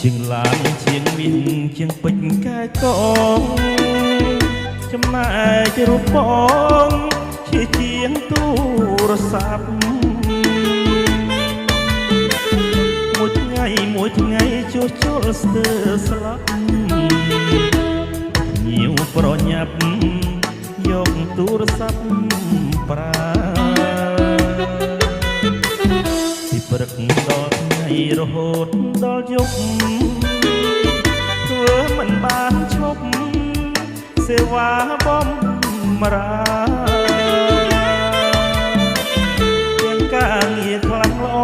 ជាងឡានជាងមានជាងពេជ្រកែកងចំណែករូបបងជាជាងទូរស័ព្ទមួយថ្ងៃជួសជុលស្ទើរស្លាប់ញៀវប្រញាប់យកទូរស័ព្ទប្រើពីព្រឹកដល់ថ្ងៃរហូតដល់យប់ធ្វើមិនបានឈប់សេវាបំរើទាំងការងារខ្លាំងល្អ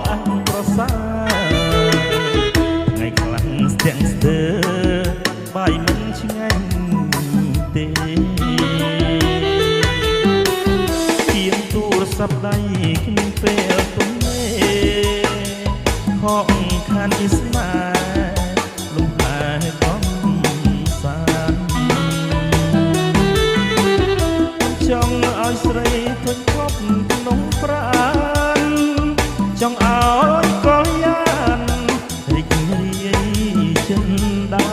អញប្រសើរថ្ងៃខ្លាំងស្ទាំងស្ទើរបាយមិនឆ្ងាញ់ទេជាងទូរស័ព្ទដៃគ្មានពេលទុំទេខកខានស្នេហ៍លំហែកំសាន្តចង់ឲ្យស្រីធុញធ្លាប់ក្នុងប្រាណចង់ឲ្យកលយានរីករាយចិនដា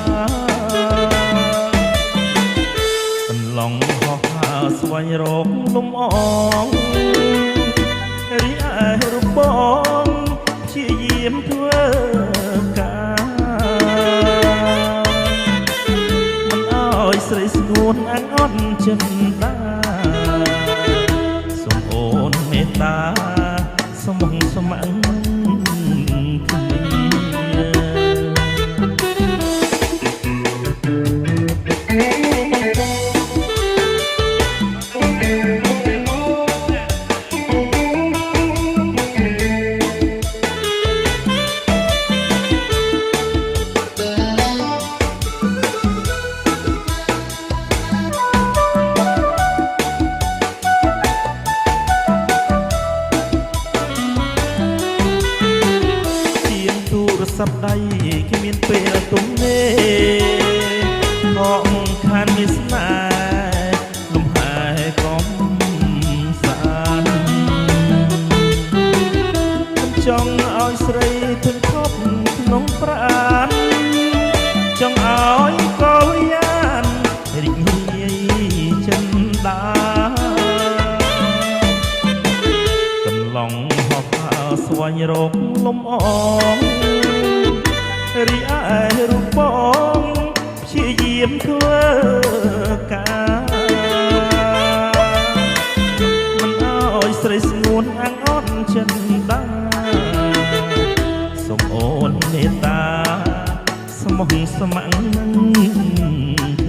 កន្លងហោះហើរស្វែងរកលំអងរីឯរូបបងជាយាមធ្វើការមិនឲ្យស្រីស្ងួនអញអត់ចិនដាសូមអូនមេត្តាស្មងស្ម័គ្រសប្ដីគ្មានពេលទុំទេខកខានមានស្នេហ៍លំហែកំសាន្តចង់ឲ្យស្រីធុញធ្លាប់ក្នុងប្រាណចង់ឲ្យកលយានរីករាយចិនដាកន្លងហោះហើរស្វែងរកលំអងរីឯរូបបងព្យាយាមធ្វើការមិនឲ្យស្រីស្ងួនអាំងអន់ចិនដាសូមអូនមេត្តាស្មោះស្ម័គ្រ